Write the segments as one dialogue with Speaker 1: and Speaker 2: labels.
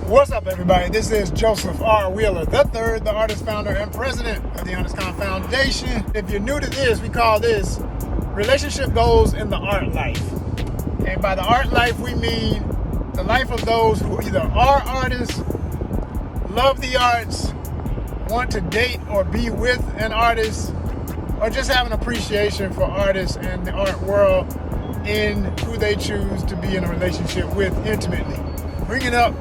Speaker 1: What's up, everybody? This is Joseph R. Wheeler III, the artist, founder, and president of the ONYXCON Foundation. If you're new to this, we call this Relationship Goals in the Art Life. And by the art life, we mean the life of those who either are artists, love the arts, want to date or be with an artist, or just have an appreciation for artists and the art world in who they choose to be in a relationship with intimately. Bringing up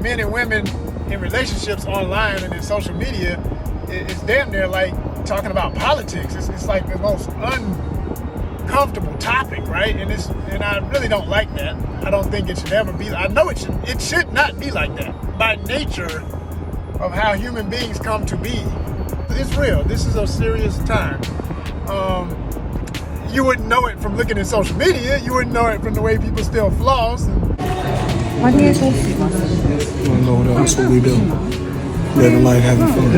Speaker 1: men and women in relationships online and in social media is damn near like talking about politics. It's like the most uncomfortable topic, right? And I really don't like that. I don't think it should ever be. I know it should not be like that. By nature of how human beings come to be, it's real. This is a serious time. You wouldn't know it from looking at social media. You wouldn't know it from the way people steal floss.
Speaker 2: What that's what we do. Living life, having fun.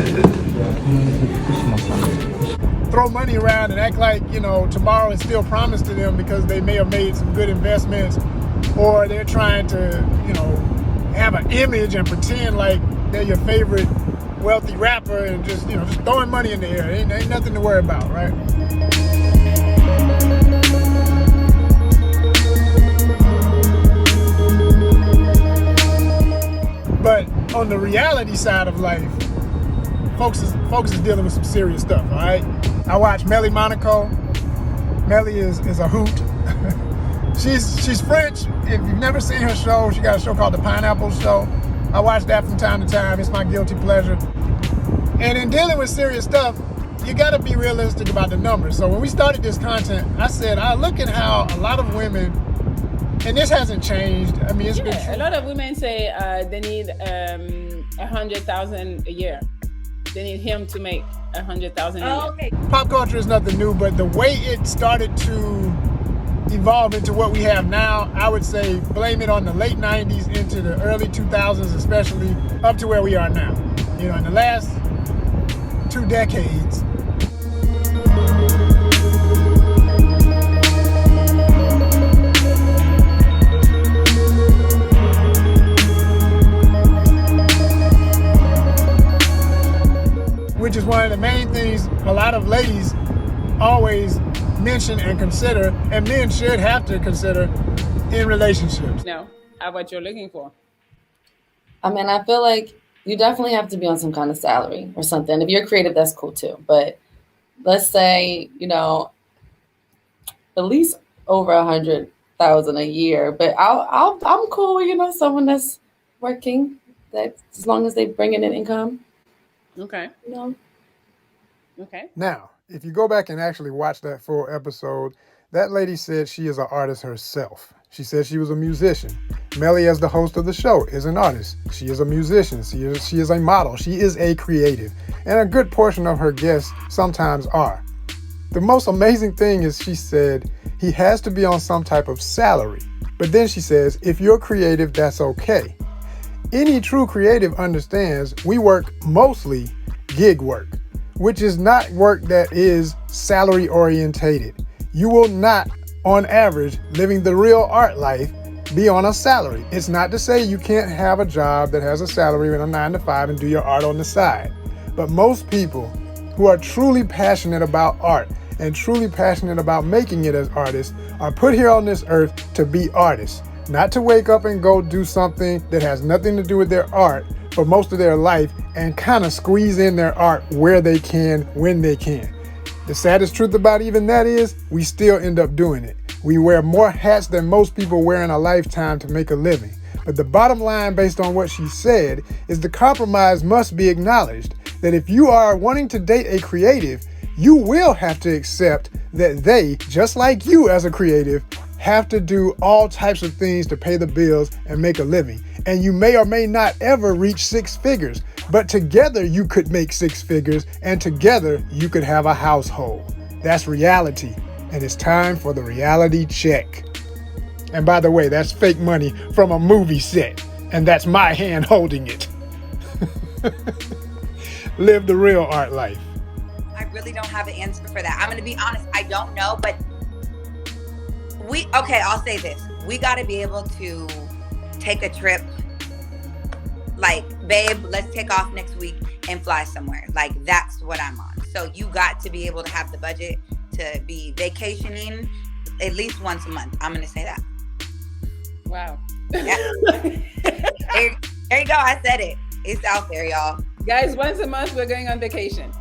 Speaker 1: Throw money around and act like, tomorrow is still promised to them because they may have made some good investments, or they're trying to, have an image and pretend like they're your favorite wealthy rapper and just throwing money in the air. Ain't nothing to worry about, right? But on the reality side of life, folks is dealing with some serious stuff, all right? I watch Melli Monaco. Melli is a hoot. She's French. If you've never seen her show, she got a show called The Pineapple Show. I watch that from time to time. It's my guilty pleasure. And in dealing with serious stuff, you gotta be realistic about the numbers. So when we started this content, I said, I look at how a lot of women, and this hasn't changed. I mean, it's been true.
Speaker 3: A lot of women say they need 100,000 a year. They need him to make 100,000 a year.
Speaker 1: Okay. Pop culture is nothing new, but the way it started to evolve into what we have now, I would say blame it on the late 90s into the early 2000s, especially up to where we are now. In the last 2 decades, which is one of the main things a lot of ladies always mention and consider, and men should have to consider in relationships.
Speaker 3: No, what you're looking for.
Speaker 4: I mean, I feel like you definitely have to be on some kind of salary or something. If you're creative, that's cool too. But let's say, at least over 100,000 a year. But I'm cool with, someone that's working, that as long as they bring in an income.
Speaker 3: Okay. Okay.
Speaker 1: Now, if you go back and actually watch that full episode, that lady said she is an artist herself. She said she was a musician. Melli, as the host of the show, is an artist. She is a musician. She is a model. She is a creative. And a good portion of her guests sometimes are. The most amazing thing is she said he has to be on some type of salary. But then she says, if you're creative, that's okay. Any true creative understands we work mostly gig work, which is not work that is salary orientated. You will not, on average, living the real art life, be on a salary. It's not to say you can't have a job that has a salary and a 9 to 5 and do your art on the side. But most people who are truly passionate about art and truly passionate about making it as artists are put here on this earth to be artists, not to wake up and go do something that has nothing to do with their art for most of their life and kind of squeeze in their art where they can, when they can. The saddest truth about even that is we still end up doing it. We wear more hats than most people wear in a lifetime to make a living. But the bottom line, based on what she said, is the compromise must be acknowledged that if you are wanting to date a creative, you will have to accept that they, just like you as a creative, have to do all types of things to pay the bills and make a living. And you may or may not ever reach 6 figures, but together you could make 6 figures, and together you could have a household. That's reality, and it's time for the reality check. And by the way, that's fake money from a movie set, and that's my hand holding it. Live the real art life.
Speaker 5: I really don't have an answer for that. I'm going to be honest, I don't know, but I'll say this. We got to be able to take a trip like, babe, let's take off next week and fly somewhere. Like, that's what I'm on. So you got to be able to have the budget to be vacationing at least once a month. I'm going to say that.
Speaker 3: Wow.
Speaker 5: Yeah. there you go. I said it. It's out there, y'all.
Speaker 3: Guys, once a month we're going on vacation.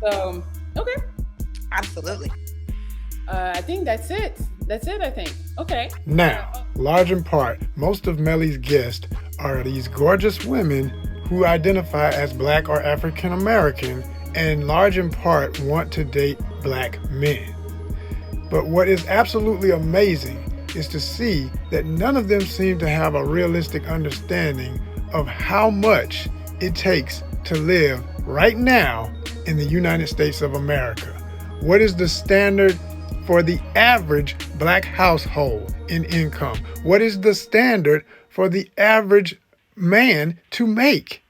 Speaker 3: So, okay.
Speaker 5: Absolutely.
Speaker 3: I think that's it. That's it, I think. Okay.
Speaker 1: Now, large in part, most of Melli's guests are these gorgeous women who identify as Black or African American and large in part want to date Black men. But what is absolutely amazing is to see that none of them seem to have a realistic understanding of how much it takes to live right now in the United States of America. What is the standard for the average Black household in income? What is the standard for the average man to make?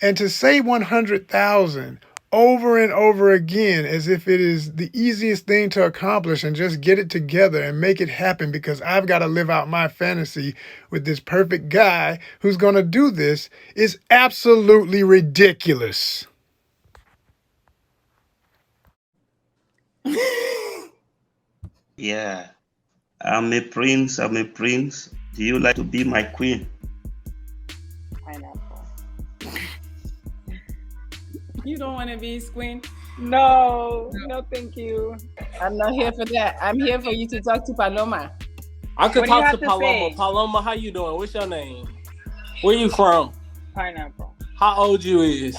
Speaker 1: And to say 100,000 over and over again as if it is the easiest thing to accomplish and just get it together and make it happen because I've got to live out my fantasy with this perfect guy who's going to do this is absolutely ridiculous.
Speaker 6: Yeah, I'm a prince. Do you like to be my queen?
Speaker 7: Pineapple.
Speaker 3: You don't want to be his queen?
Speaker 7: No, thank you.
Speaker 3: I'm not here for that. I'm here for you to talk to Paloma.
Speaker 8: I could
Speaker 7: What do you
Speaker 8: talk
Speaker 7: have
Speaker 8: to
Speaker 7: to
Speaker 8: Paloma.
Speaker 7: say?
Speaker 8: Paloma, how you doing? What's your name? Where you from?
Speaker 7: Pineapple.
Speaker 8: How old you is?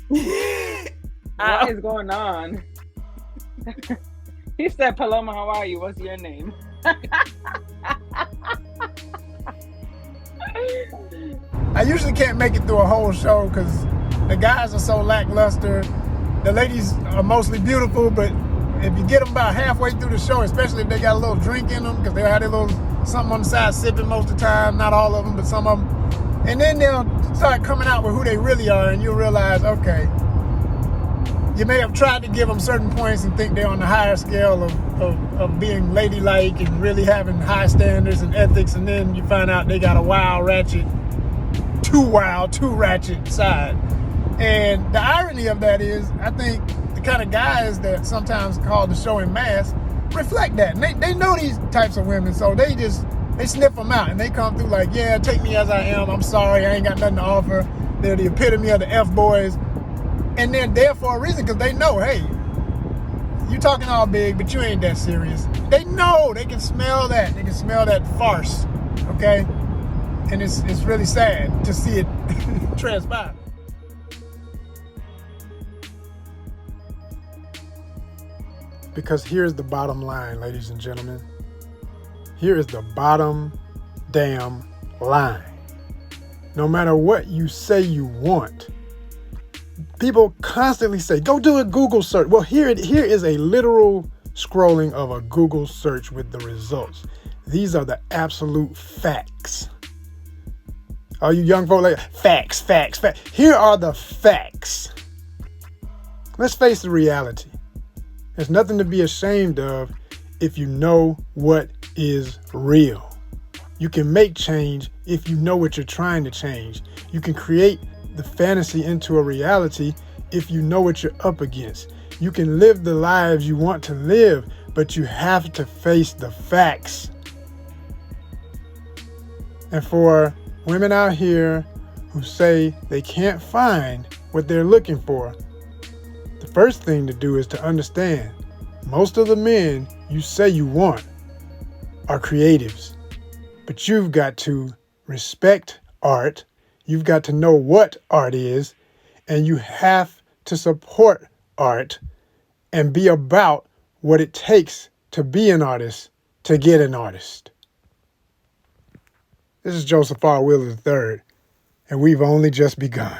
Speaker 7: What is going on? He said, Paloma, how are you? What's your name?
Speaker 1: I usually can't make it through a whole show because the guys are so lackluster. The ladies are mostly beautiful, but if you get them about halfway through the show, especially if they got a little drink in them, because they'll have their little something on the side sipping most of the time, not all of them, but some of them. And then they'll start coming out with who they really are, and you'll realize, okay, you may have tried to give them certain points and think they're on the higher scale of being ladylike and really having high standards and ethics, and then you find out they got a too ratchet side. And the irony of that is, I think the kind of guys that sometimes call the show in mass reflect that. And they know these types of women, so they sniff them out and they come through like, yeah, take me as I am. I'm sorry, I ain't got nothing to offer. They're the epitome of the F-boys. And they're there for a reason because they know, hey, you talking all big, but you ain't that serious. They know, they can smell that. They can smell that farce, okay? And it's really sad to see it transpire. Because here's the bottom line, ladies and gentlemen. Here is the bottom damn line. No matter what you say you want, people constantly say, go do a Google search. Well, here is a literal scrolling of a Google search with the results. These are the absolute facts. All you young folk like, facts. Here are the facts. Let's face the reality. There's nothing to be ashamed of if you know what is real. You can make change if you know what you're trying to change. You can create the fantasy into a reality if you know what you're up against. You can live the lives you want to live, but you have to face the facts. And for women out here who say they can't find what they're looking for, the first thing to do is to understand most of the men you say you want are creatives, but you've got to respect art. You've got to know what art is, and you have to support art and be about what it takes to be an artist, to get an artist. This is Joseph R. Wheeler III, and we've only just begun.